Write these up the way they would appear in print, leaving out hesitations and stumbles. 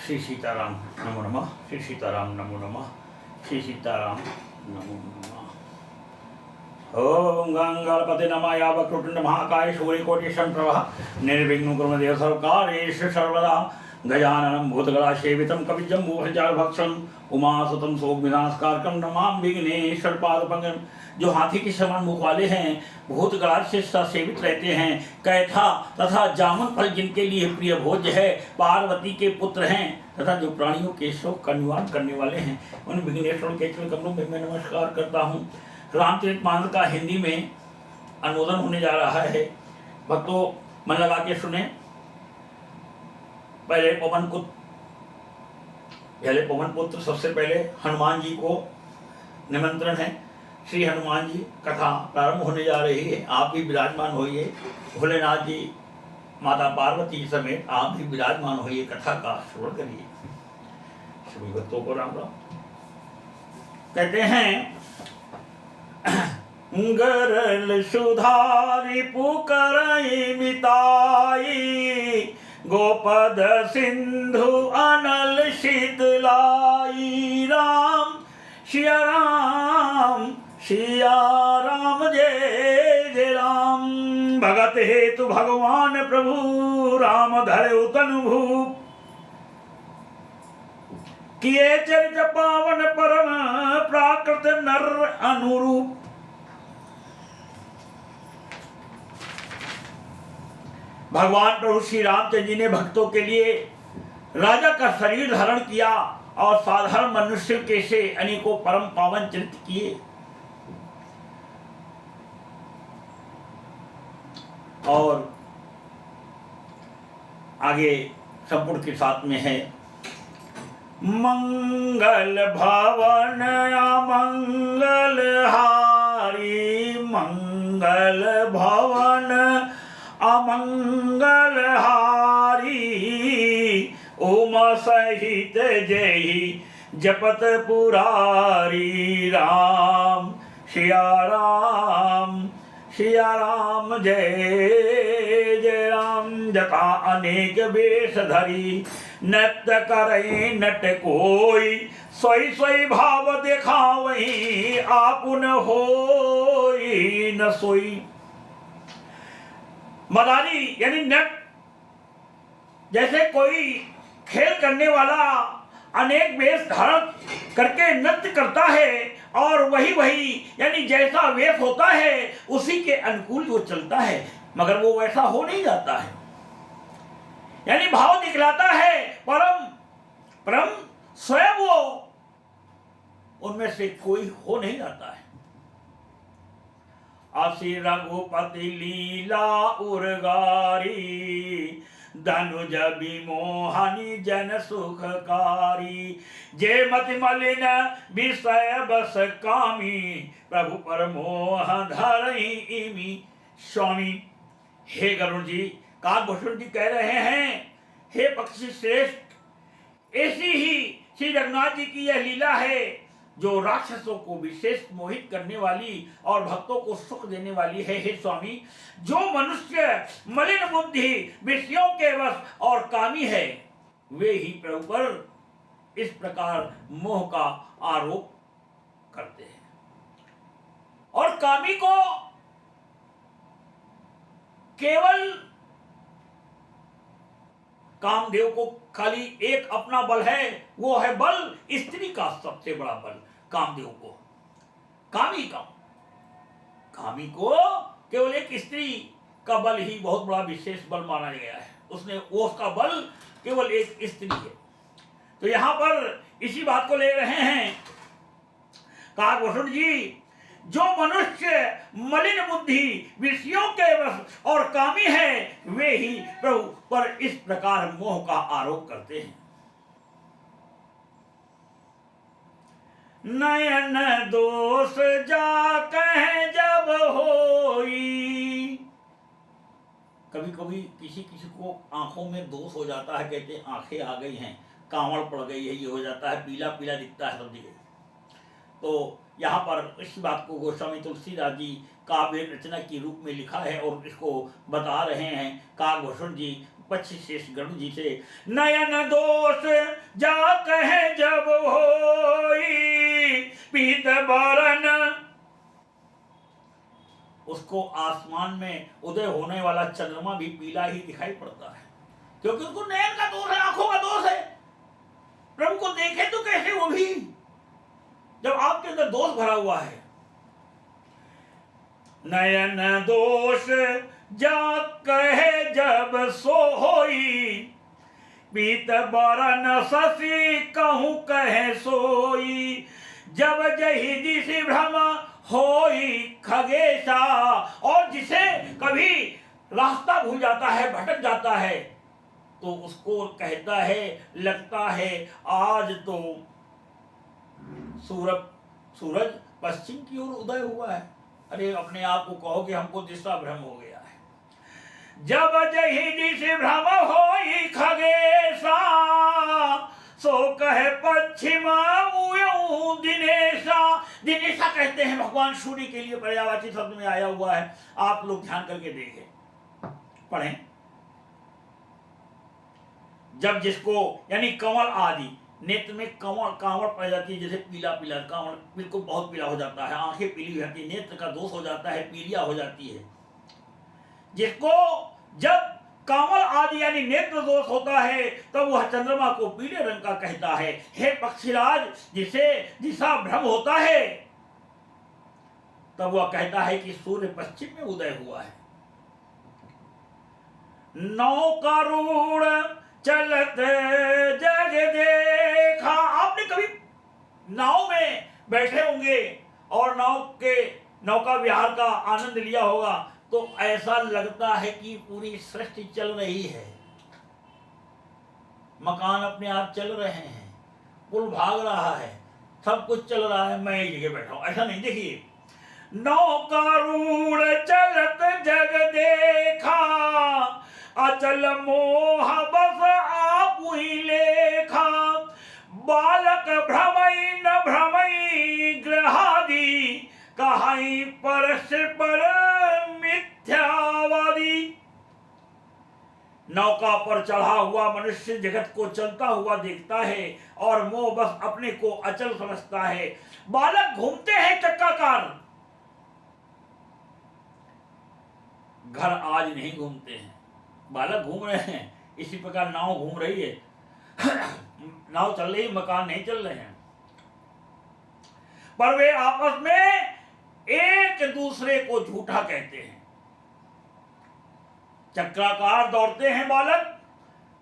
श्री सीताराम नमो नमः। श्री सीताराम नमो नमः। श्री सीताराम नमो नमः। ओम गंगापते नमः। या वक्रतुंड महाकाय सूर्यकोटि संप्रभः निर्विघ्नं कुरु देव सर्वकार्येषु सर्वदा। गजाननं भूतगणा सेवितं कपिजम्बूफलचारुभक्षणं उमासुतं शोकविनाशकारकं नमामि विघ्नेश्वर पादपंकजं। जो हाथी के समान मुख वाले हैं, भूतगणा से सेवित रहते हैं, कैथा तथा जामुन फल जिनके लिए प्रिय भोज्य है, पार्वती के पुत्र हैं तथा जो प्राणियों के शोक का निवारण करने वाले हैं, उन विघ्नेश्वर के चरण कमलों में मैं नमस्कार करता हूँ। रामचरितमानस का हिंदी में अनुमोदन होने जा रहा है। भक्तों मन लगा के सुने। पहले पवन पुत्र सबसे पहले हनुमान जी को निमंत्रण है। श्री हनुमान जी कथा प्रारंभ होने जा रही है। आप भी विराजमान होइए। भोलेनाथ जी माता पार्वती समेत आप भी विराजमान होइए। कथा का श्रवण करिए। सभी भक्तों को राम राम। कहते हैं गरल सुधारी पुकरई मिताई, गोपद सिंधु अनल शीतलाई। राम सिया राम जय जय राम। भगत हेतु भगवान प्रभु, राम धरे तनु भूप। किए चरित पावन परम, प्राकृत नर अनुरूप। भगवान प्रभु श्री रामचंद्र जी ने भक्तों के लिए राजा का शरीर धारण किया और साधारण मनुष्य के से अनेकों परम पावन चरित्र किए। और आगे संपूर्ण के साथ में है मंगल भवन अमंगल हारी, मंगल भवन अमंगल हारी। ओम सहित जय जपत पुरारी। राम सिया राम जय जय राम। जटा अनेक वेश धरी, नृत्य करे नट कोई। सोई सोई भाव दिखावही, आपुन होई न सोई। मदारी यानी नट, जैसे कोई खेल करने वाला अनेक वेश धारण करके नृत्य करता है, और वही यानी जैसा वेश होता है उसी के अनुकूल वो चलता है, मगर वो वैसा हो नहीं जाता है। यानी भाव दिखलाता है परम स्वयं वो उनमें से कोई हो नहीं जाता है। आशी रघुपति लीला उर्गारी, धनुज विमोहनी जन सुखकारी। जय मति मलिन विषय बस कामी, प्रभु पर मोह धरई इमी स्वामी। हे गरुड़ जी, काकभूषण जी कह रहे हैं, हे पक्षी श्रेष्ठ, ऐसी ही श्री रघुनाथ जी की यह लीला है जो राक्षसों को विशेष मोहित करने वाली और भक्तों को सुख देने वाली है। हे स्वामी, जो मनुष्य मलिन बुद्धि, विषयों के वश और कामी है, वे ही प्रभु पर इस प्रकार मोह का आरोप करते हैं। और कामी को केवल कामदेव को खाली एक अपना बल है, वो है बल स्त्री का सबसे बड़ा बल कामदेव को। कामी को केवल एक स्त्री का बल ही बहुत बड़ा विशेष बल माना गया है। उसका बल केवल एक स्त्री है। तो यहां पर इसी बात को ले रहे हैं काकभूषण जी, जो मनुष्य मलिन बुद्धि, विषयों के वश और कामी है, वे ही प्रभु पर इस प्रकार मोह का आरोप करते हैं। नयन दोष जा कह जब होई। कभी कभी किसी को आंखों में दोष हो जाता है, कहते हैं आंखें आ गई हैं, कांवड़ पड़ गई है, ये हो जाता है, पीला पीला दिखता है सब जगह। तो यहाँ पर इस बात को गोस्वामी तुलसीदास जी काव्य रचना के रूप में लिखा है और इसको बता रहे हैं काकभूषण जी पक्षी शेष गरुड़ जी से। नयन दोष जा कहे जब होई पीत बरन, उसको आसमान में उदय होने वाला चंद्रमा भी पीला ही दिखाई पड़ता है, क्योंकि उसको नयन का दोष है, आंखों का दोष है। प्रभु को देखे तो कैसे वो भी, जब आपके अंदर दोष भरा हुआ है। नयन दोष जा कहे जब सो होई पीत बरन शशि कहूं कहे सोई, जब जही दिशि भ्रम होई खगेशा, और जिसे कभी रास्ता भूल जाता है, भटक जाता है, तो उसको कहता है, लगता है आज तो सूरज पश्चिम की ओर उदय हुआ है। अरे अपने आप को कहो कि हमको दिशा भ्रम हो गया है। जब जही दिशि भ्रम होई खगेशा, सो कहे पश्चिमा दिनेशा। दिनेशा कहते हैं भगवान सूर्य के लिए पर्यायवाची शब्द में आया हुआ है। आप लोग ध्यान करके देखें, पढ़ें। जब जिसको यानी कंवल आदि नेत्र में कांवड़ पड़ जाती है, जैसे पीला पीला कांवड़ बिल्कुल बहुत पीला हो जाता है, आंखें पीली हो जाती है, नेत्र का दोष हो जाता है, पीलिया हो जाती है। जिसको जब कांवड़ आदि यानी नेत्र दोष होता है तब वह चंद्रमा को पीले रंग का कहता है। हे पक्षीराज, जिसे दिशा भ्रम होता है तब वह कहता है कि सूर्य पश्चिम में उदय हुआ है। नौकारूढ़ चलत जग देखा। आपने कभी नाव में बैठे होंगे और नौका विहार का आनंद लिया होगा, तो ऐसा लगता है कि पूरी सृष्टि चल रही है, मकान अपने आप चल रहे हैं, पुल भाग रहा है, सब कुछ चल रहा है, मैं एक जगह बैठा हूं। ऐसा नहीं, देखिए, नौकारूढ़ चलत जग देखा, अचल मोह बस आप ही लेखा, बालक भ्रमई न भ्रमई ग्रहादि, कहाई पर मिथ्यावादी। नौका पर चढ़ा हुआ मनुष्य जगत को चलता हुआ देखता है और मोह बस अपने को अचल समझता है। बालक घूमते हैं चक्काकार, घर आज नहीं घूमते हैं। बालक घूम रहे हैं, इसी प्रकार नाव घूम रही है, नाव चल रही, मकान नहीं चल रहे हैं, पर वे आपस में एक दूसरे को झूठा कहते हैं। चक्राकार दौड़ते हैं बालक,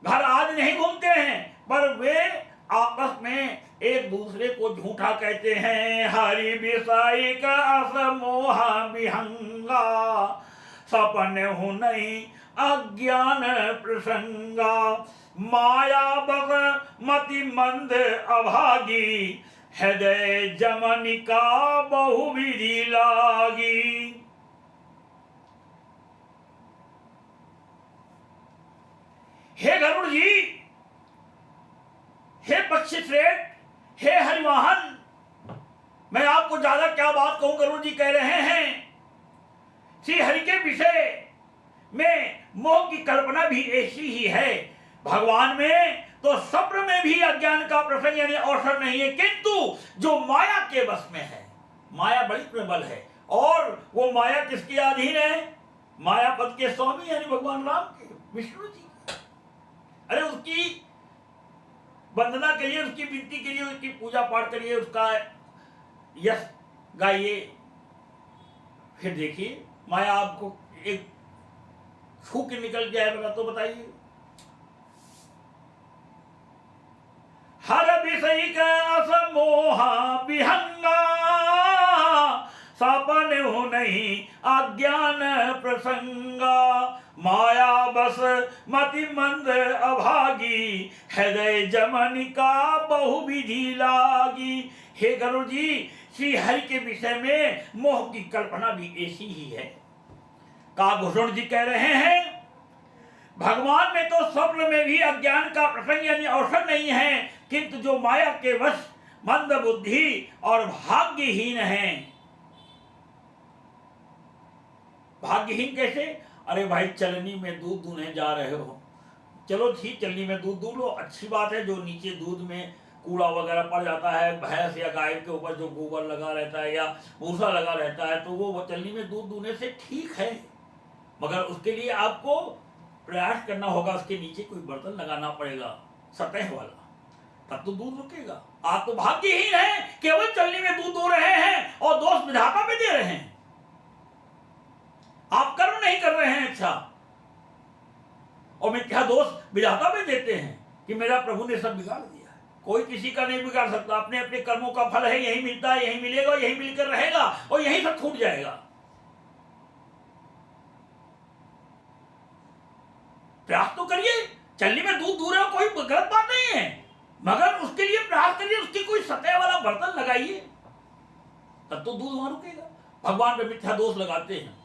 घर आज नहीं घूमते हैं, पर वे आपस में एक दूसरे को झूठा कहते हैं। हरि विषय का असमोह विहंगा, सपन हूं नहीं अज्ञान प्रसंगा, माया बस मति मंद अभागी, हृदय जमनिका बहुविधि लागी। हे गरुड़ जी, हे पक्षी श्रेष्ठ, हे हरिवाहन, मैं आपको ज्यादा क्या बात कहूं। गरुड़ जी कह रहे हैं श्री हरि के विषय में मोह की कल्पना भी ऐसी ही है। भगवान में तो स्वप्न में भी अज्ञान का प्रसंग यानी अवसर नहीं है, किंतु जो माया के वश में है, माया बड़ी प्रबल है, और वो माया किसके अधीन है? माया पद के स्वामी यानी भगवान राम के, विष्णु जी। अरे उसकी वंदना करिए, उसकी विनती करिए, उसकी पूजा पाठ करिए, उसका यश गाइए, फिर देखिए माया आपको एक छू के निकल जाए, तो बताइए। हर विषय का असमोह विहंगा, सपन हो नहीं अज्ञान प्रसंगा, माया बस मति मंद अभागी, हृदय जमनिका बहुविधि लागी। हे गरुड़ जी, श्री हरि के विषय में मोह की कल्पना भी ऐसी ही है। काकभूषण जी कह रहे हैं भगवान में तो स्वप्न में भी अज्ञान का प्रसंग यानी अवसर नहीं है, किंतु जो माया के वश मंद बुद्धि और भाग्यहीन हैं। भाग्यहीन कैसे? अरे भाई चलनी में दूध दूहने जा रहे हो, चलो ठीक चलनी में दूध दूह लो, अच्छी बात है। जो नीचे दूध में कूड़ा वगैरह पड़ जाता है, भैंस या गाय के ऊपर जो गोबर लगा रहता है या भूसा लगा रहता है, तो वो चलनी में दूध दूहने से ठीक है, मगर उसके लिए आपको प्रयास करना होगा, उसके नीचे कोई बर्तन लगाना पड़ेगा सतह वाला, तब तो दूध रुकेगा। आप तो भाग्यहीन हैं, केवल चलनी में दूध दो रहे हैं और दोष विधाता पे दे रहे हैं। आप कर्म नहीं कर रहे हैं अच्छा, और मिथ्या दोष विधाता पे देते हैं कि मेरा प्रभु ने सब बिगाड़ दिया है। कोई किसी का नहीं बिगाड़ सकता, अपने अपने कर्मों का फल है, यही मिलता है, यही मिलेगा, यही मिलकर रहेगा और यही सब छूट जाएगा। प्रयास तो करिए, चलनी में दूध दूह रहे हो, कोई गलत बात नहीं है, मगर उसके लिए प्रयास करिए, उसकी कोई सतह वाला बर्तन लगाइए, तब तो दूध वहां रुकेगा। भगवान पे मिथ्या दोष लगाते हैं।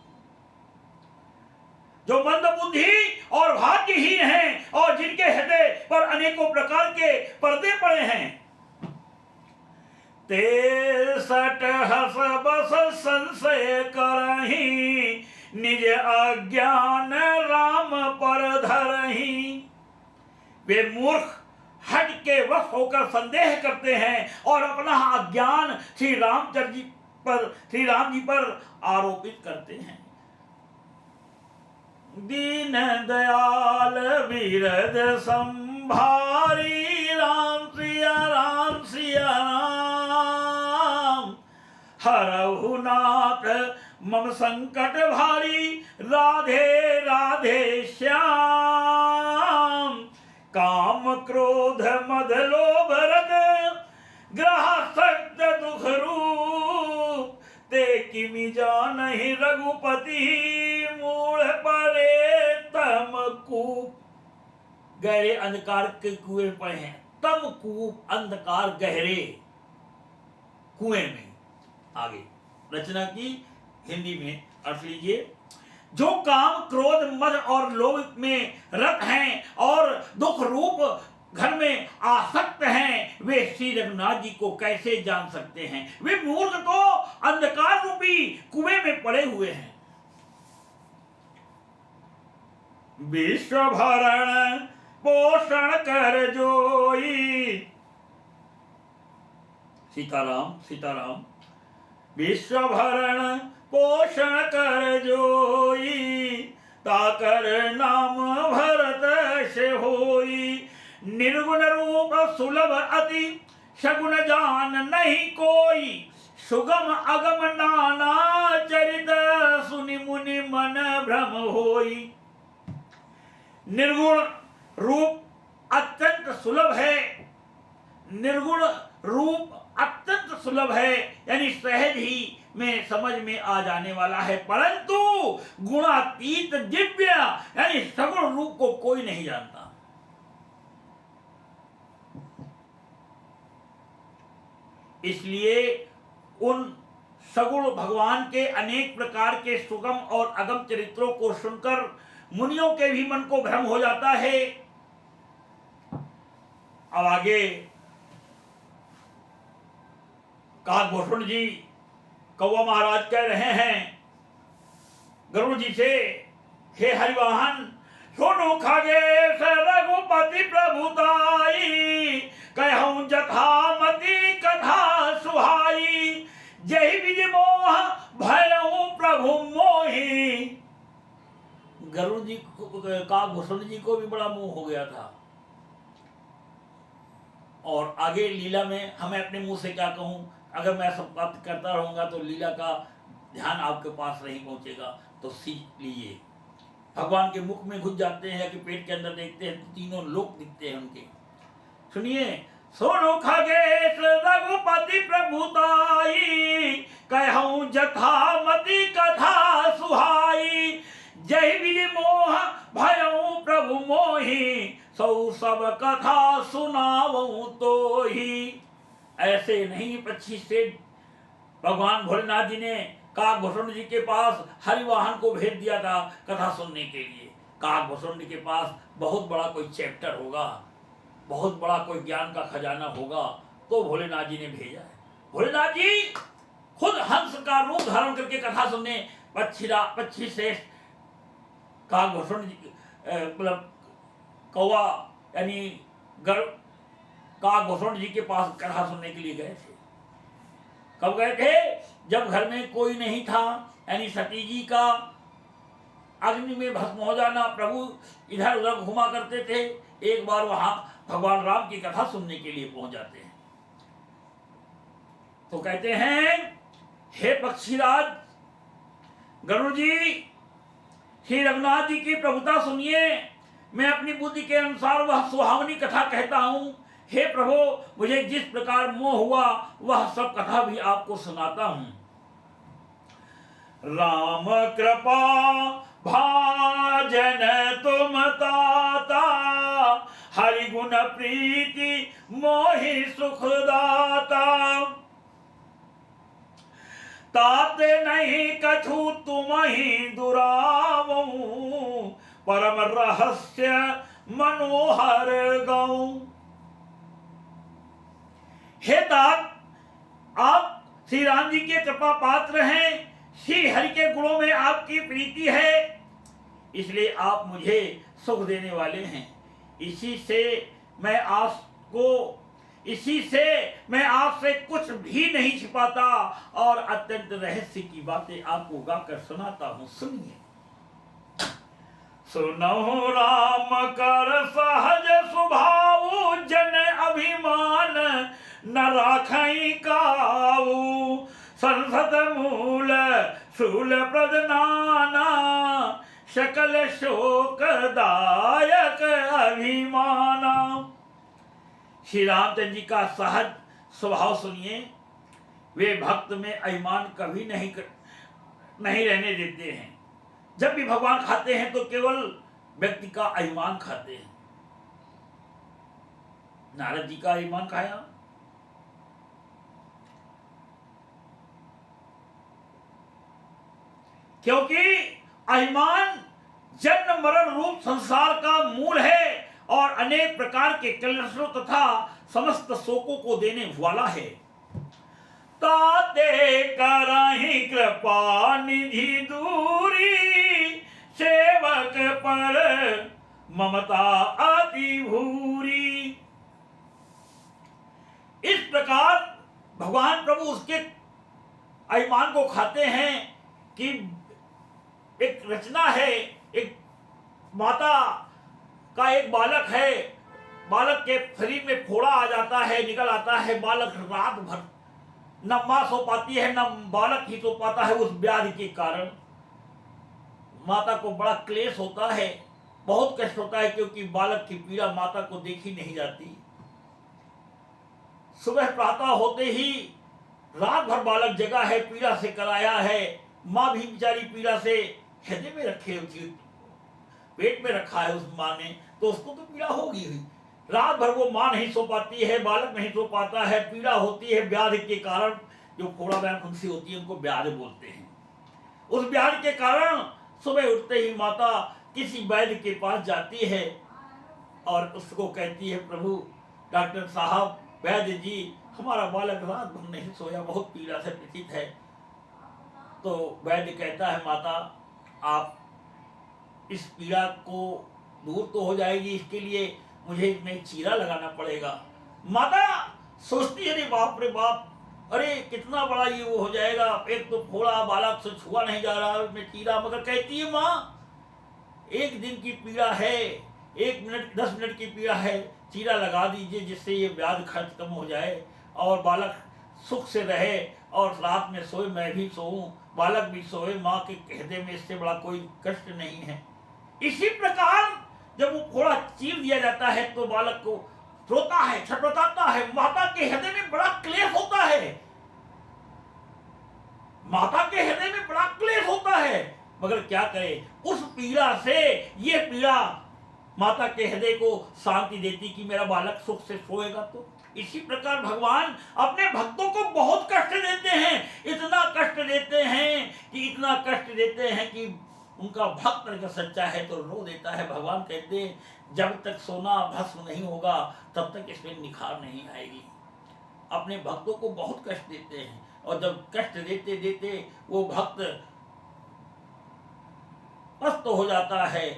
जो मंद बुद्धि और भाग्यहीन हैं और जिनके हृदय पर अनेकों प्रकार के पर्दे पड़े हैं, ते सट हस बस संशय करही, निज अज्ञान राम पर धरही। वे मूर्ख हट के वश होकर संदेह करते हैं और अपना अज्ञान श्री राम जी पर आरोपित करते हैं। दीन दयाल विरद संभारी, राम सिया राम सिया राम। हरहु नाथ मम संकट भारी, राधे राधे श्याम। काम क्रोध मद लोभ रद, ग्रह सक्त दुख रूप। ते किमि जानहि रघुपति, मूढ़ परे तम कूप। गहरे अंधकार के कुएं पड़े हैं, तम कूप, अंधकार गहरे कुएं में। आगे रचना की हिंदी में अर्थ लीजिए। जो काम क्रोध मद और लोभ में रत हैं और दुख रूप घर में आसक्त हैं, वे श्री रघुनाथ जी को कैसे जान सकते हैं? वे मूर्ख तो अंधकार रूपी कुएं में पड़े हुए हैं। विश्व भरण पोषण कर जोई, सीताराम सीताराम। विश्व भरण पोषण कर जोई, ताकर नाम भरत से होई। निर्गुण रूप सुलभ अति, सगुण जान नहीं कोई। सुगम अगम नाना चरित, सुनि मुनि मन भ्रम होई। निर्गुण रूप अत्यंत सुलभ है, निर्गुण रूप अत्यंत सुलभ है, यानी सहज ही में समझ में आ जाने वाला है, परंतु गुणातीत दिव्य यानी सगुण रूप को कोई नहीं जानता। इसलिए उन सगुण भगवान के अनेक प्रकार के सुगम और अगम चरित्रों को सुनकर मुनियों के भी मन को भ्रम हो जाता है। अब आगे काकभूषण जी कौवा महाराज कह रहे हैं गरुड़ जी से, हे हरिवाहन, सुनो खगेश रघुपति प्रभुताई, कहूं जथामति कथा सुहाई। जहि विधि मोह भयऊ प्रभु मोहि। गरुड़ जी काकभूषण जी को भी बड़ा मोह हो गया था। और आगे लीला में हमें अपने मुंह से क्या कहूं, अगर मैं सब बात करता रहूंगा तो लीला का ध्यान आपके पास नहीं पहुंचेगा। तो सीख लीजिए, भगवान के मुख में घुस जाते हैं कि पेट के अंदर देखते हैं तो तीनों लोक दिखते हैं उनके। सुनिए, सुनो खगेश रघुपति प्रभुताई, कहूं जथामति कथा सुहाई। जय विधि मोह भयऊ प्रभु मोहि, सौ सब कथा सुनावूं तो ही। ऐसे नहीं 25 से भगवान भोलेनाथ जी ने काकभूषण जी के पास हरिवाहन को भेज दिया था कथा सुनने के लिए। काकभूषण जी के पास बहुत बड़ा कोई चैप्टर होगा, बहुत बड़ा कोई ज्ञान का खजाना होगा, तो भोलेनाथ जी ने भेजा है। भोलेनाथ जी खुद हंस का रूप धारण करके कथा सुनने पक्षी श्रेष्ठ काकभूषण जी मतलब कौवा यानी काकभूषण जी के पास कथा सुनने के लिए गए थे। कब गए थे? जब घर में कोई नहीं था, यानी सती जी का अग्नि में भस्म हो जाना, प्रभु इधर उधर घुमा करते थे। एक बार वहां भगवान राम की कथा सुनने के लिए पहुंच जाते हैं। तो कहते हैं, हे पक्षीराज गरुड़ जी, श्री रघुनाथ जी की प्रभुता सुनिए। मैं अपनी बुद्धि के अनुसार वह सुहावनी कथा कहता हूं। हे प्रभु, मुझे जिस प्रकार मोह हुआ वह सब कथा भी आपको सुनाता हूं। राम कृपा भाजन तुम ताता, हरि गुण प्रीति मोहि सुखदाता। तात नहीं कछु तुम ही दुरावो, परम रहस्य मनोहर गौ। हे तात, आप श्री राम जी के कृपा पात्र हैं। श्री हरि के गुणों में आपकी प्रीति है, इसलिए आप मुझे सुख देने वाले हैं। इसी से मैं आपसे कुछ भी नहीं छिपाता और अत्यंत रहस्य की बातें आपको गाकर सुनाता हूं। सुनिए। सुनो राम कर सहज स्वभाव, जन अभिमान न राखई काऊ। संसद मूल शूल प्रदनाना, सकल शोक दायक अभिमाना। श्री रामचंद्र जी का सहज स्वभाव सुनिए। वे भक्त में अभिमान कभी नहीं रहने देते हैं। जब भी भगवान खाते हैं तो केवल व्यक्ति का अभिमान खाते हैं। नारद जी का अभिमान खाया, क्योंकि अभिमान जन्म मरण रूप संसार का मूल है और अनेक प्रकार के कलेशों तथा समस्त शोकों को देने वाला है। ताते करहि कृपा निधि दूरी, सेवक पर ममता अति भूरी। इस प्रकार भगवान प्रभु उसके अभिमान को खाते हैं कि एक रचना है, एक माता का एक बालक है, बालक के शरीर में फोड़ा आ जाता है, निकल आता है। बालक रात भर न मां सो पाती है न बालक ही सो पाता है। उस व्याधि के कारण माता को बड़ा क्लेश होता है, बहुत कष्ट होता है, क्योंकि बालक की पीड़ा माता को देखी नहीं जाती। सुबह प्रातः होते ही रात भर बालक जगा है, पीड़ा से कराया है। माँ भी बेचारी पीड़ा से हृदय में रखे हुई, पेट में रखा है उस माँ ने, तो उसको तो पीड़ा होगी ही। रात भर वो माँ नहीं सो पाती है, बालक नहीं सो पाता है, पीड़ा होती है व्याधि के कारण। जो फोड़ा बयान फुंसी होती है उनको व्याधि बोलते हैं। उस व्याधि के कारण सुबह उठते ही माता किसी वैद्य के पास जाती है और उसको कहती है, प्रभु डॉक्टर साहब, वैद्य जी, हमारा बालक रात भर नहीं सोया, बहुत पीड़ा से पीड़ित है। तो वैद्य कहता है, माता आप इस पीड़ा को दूर तो हो जाएगी, इसके लिए मुझे इसमें चीरा लगाना पड़ेगा। माता सोचती है, अरे बाप रे बाप, अरे कितना बड़ा ये वो हो जाएगा, एक तो फोड़ा बालक से छुआ नहीं जा रहा, उसमें चीरा। मगर कहती है, माँ एक दिन की पीड़ा है, 1 मिनट 10 मिनट की पीड़ा है, चीरा लगा दीजिए जिससे ये व्याधि खत्म हो जाए और बालक सुख से रहे और रात में सोए, मैं भी सोऊं, बालक भी सोए, माँ के हृदय में इससे बड़ा कोई कष्ट नहीं है। इसी प्रकार जब वो फोड़ा चीर दिया जाता है तो बालक को रोता है, छटपटाता है। माता के हृदय में बड़ा क्लेश होता है, माता के हृदय में बड़ा क्लेश होता है। मगर क्या करे, उस पीड़ा से ये पीड़ा माता के हृदय को शांति देती कि मेरा बालक सुख से सोएगा। तो इसी प्रकार भगवान अपने भक्तों को बहुत कष्ट देते हैं, इतना कष्ट देते हैं कि उनका भक्त अगर सच्चा है तो रो देता है। भगवान कहते हैं, जब तक सोना भस्म नहीं होगा तब तक इसमें निखार नहीं आएगी। अपने भक्तों को बहुत कष्ट देते हैं, और जब कष्ट देते देते वो भक्त पस्त हो जाता है,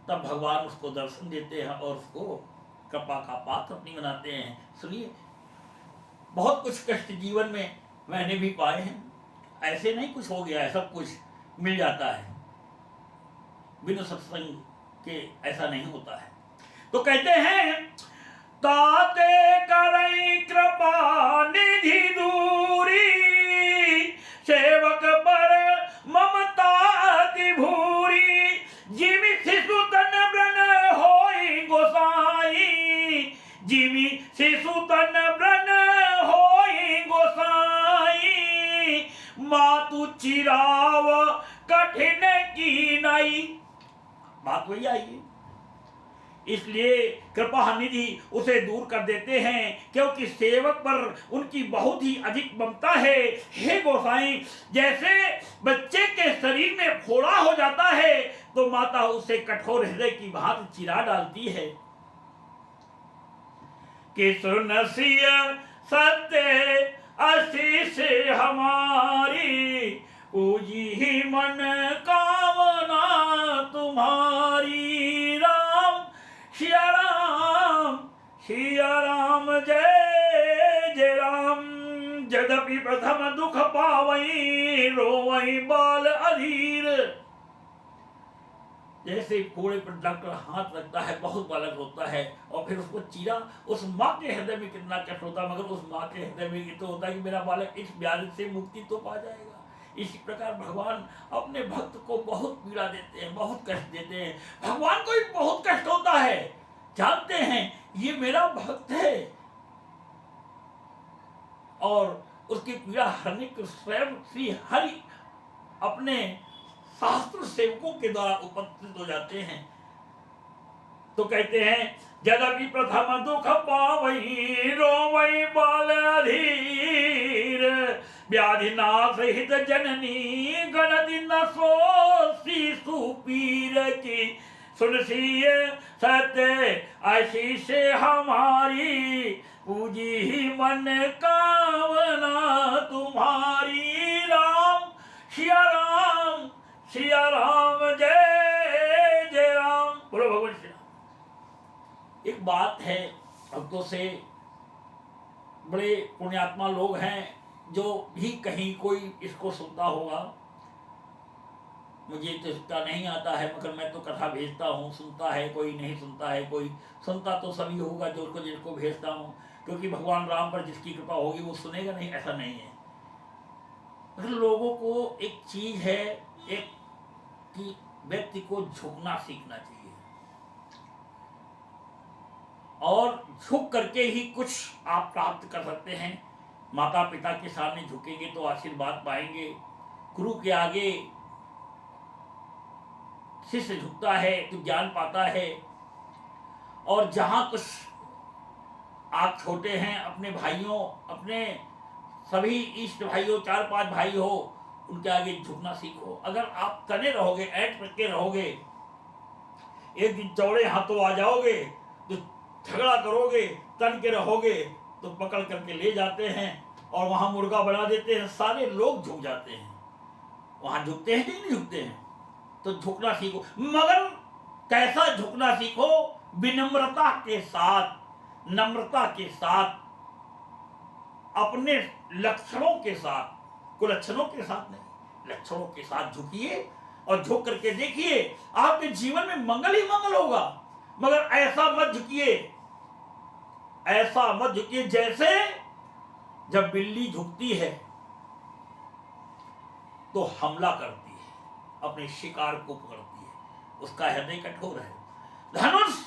तब भगवान उसको दर्शन देते हैं और उसको कृपा का पात्र अपनी बनाते हैं। सुनिए, बहुत कुछ कष्ट जीवन में मैंने भी पाए हैं। ऐसे नहीं कुछ हो गया है, सब कुछ मिल जाता है, बिना सत्संग के ऐसा नहीं होता है। तो कहते हैं, ताते करई कृपा निधि दूरी, सेवक पर ममता अति भूरी, जिमि शिशु तन व्रण होई गोसाई, जिमि शिशु तन व्रण होई गोसाई, मातु चिराव कठिन की नाई। बात वही आई है। इसलिए कृपा निधि उसे दूर कर देते हैं, क्योंकि सेवक पर उनकी बहुत ही अधिक ममता है। हे गोसाई, जैसे बच्चे के शरीर में फोड़ा हो जाता है तो माता उसे कठोर हृदय की भांति चिरा डालती है कि सुन सिय सत्य आशीष हमारी, पूजी ही मन कामना तुम्हारी। राम सिया राम, सिया राम जय जय राम। यद्यपि प्रथम दुख पावई, रोवई बाल अधीर। जैसे फोड़े पर डॉक्टर हाथ रखता है, बहुत बालक रोता है, और फिर उसको चीरा, उस माँ के हृदय में कितना कष्ट होता है, मगर उस माँ के हृदय में ये तो होता है कि मेरा बालक इस व्याधि से मुक्ति तो पा जाएगा। इसी प्रकार भगवान अपने भक्त को बहुत पीड़ा देते हैं, बहुत कष्ट देते हैं। भगवान को भी बहुत कष्ट होता है, जानते हैं ये मेरा भक्त है, और उसकी पीड़ा हरने के स्वयं श्री हरि अपने शास्त्र सेवकों के द्वारा उपस्थित हो जाते हैं। तो कहते हैं, यद्यपि प्रथम दुख पावई, रोवई बाल अधीर, व्याधि नाश हित जननी, गणति न सोसी सुपीर की, सुनसी सत्य आशीष हमारी, पूजी ही मन कामना तुम्हारी। राम सिया राम, सिया राम जय जय राम। बोलो भगवान श्री राम। एक बात है, भक्तों से बड़े पुण्यात्मा लोग हैं जो भी कहीं कोई इसको सुनता होगा, मुझे तो इसका नहीं आता है, मगर मैं तो कथा भेजता हूँ, सुनता है कोई, नहीं सुनता है कोई, सुनता तो सभी होगा जो उसको जिसको भेजता हूँ, क्योंकि भगवान राम पर जिसकी कृपा होगी वो सुनेगा नहीं, ऐसा नहीं है। मगर लोगों को एक चीज है, एक कि व्यक्ति को झुकना सीखना चाहिए, और झुक करके ही कुछ आप प्राप्त कर सकते हैं। माता पिता के सामने झुकेंगे तो आशीर्वाद पाएंगे, गुरु के आगे शिष्य झुकता है तो ज्ञान पाता है। और जहां कुछ आप छोटे हैं, अपने भाइयों, अपने सभी इष्ट भाइयों, 4-5 भाई हो, उनके आगे झुकना सीखो। अगर आप तने रहोगे, ऐट करके रहोगे, एक दिन चौड़े हाथों आ जाओगे तो झगड़ा करोगे, तन के रहोगे तो पकड़ करके ले जाते हैं और वहां मुर्गा बना देते हैं, सारे लोग झुक जाते हैं। वहां झुकते हैं कि नहीं झुकते हैं? तो झुकना सीखो, मगर कैसा झुकना सीखो? विनम्रता के साथ, नम्रता के साथ, अपने लक्षणों के साथ, कुलक्षणों के साथ नहीं, लक्षणों के साथ झुकिए और झुक करके देखिए, आपके जीवन में मंगल ही मंगल होगा। मगर ऐसा मत झुकिए, ऐसा मत झुकिए जैसे जब बिल्ली झुकती है तो हमला करती है, अपने शिकार को पकड़ती है, उसका हृदय कठोर है। धनुष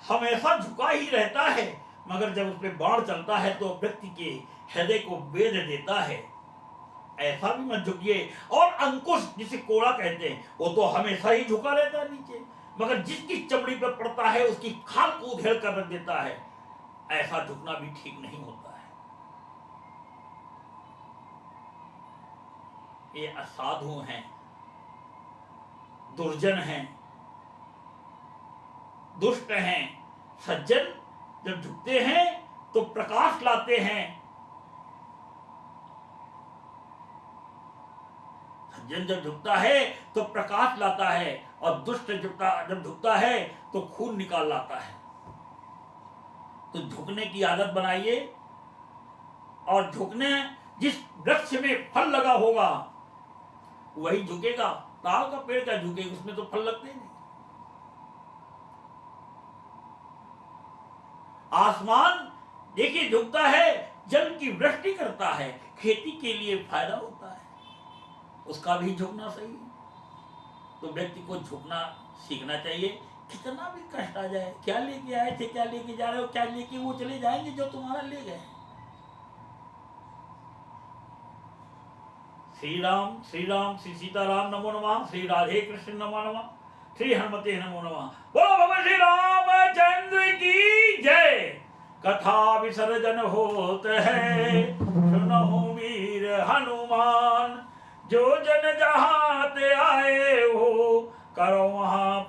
हमेशा झुका ही रहता है, मगर जब उस पर बाण चलता है तो व्यक्ति के हृदय को वेद देता है। ऐसा भी मत झुकिए। और अंकुश, जिसे कोड़ा कहते हैं, वो तो हमेशा ही झुका रहता है नीचे, मगर जिसकी चमड़ी पर पड़ता है उसकी खाल को उधेड़ कर रख देता है। ऐसा झुकना भी ठीक नहीं होता है। ये असाधु हैं, दुर्जन हैं, दुष्ट हैं। सज्जन जब झुकते हैं तो प्रकाश लाते हैं, सज्जन जब झुकता है तो प्रकाश लाता है, और दुष्ट जब झुकता है तो खून निकाल लाता है। तो झुकने की आदत बनाइए, और झुकने, जिस वृक्ष में फल लगा होगा वही झुकेगा। ताड़ का पेड़ क्या झुकेगा, उसमें तो फल लगते नहीं। आसमान देखिए झुकता है, जल की वृष्टि करता है, खेती के लिए फायदा होता है, उसका भी झुकना सही है। तो व्यक्ति को झुकना सीखना चाहिए, कितना भी कष्ट आ जाए। क्या लेके आए थे, क्या लेके जा रहे हो, क्या लेके वो चले जाएंगे जो तुम्हारा ले गए। श्री राम श्री सीताराम नमो नमः, श्री राधे कृष्ण नमो नमः, श्री हनुमते नमो नमः। बोलो भगवान श्री रामचंद्र की जय। कथा विसर्जन होत है, सुनहु वीर हनुमान, जो जन जहाँ ते आए हो, करो वहाँ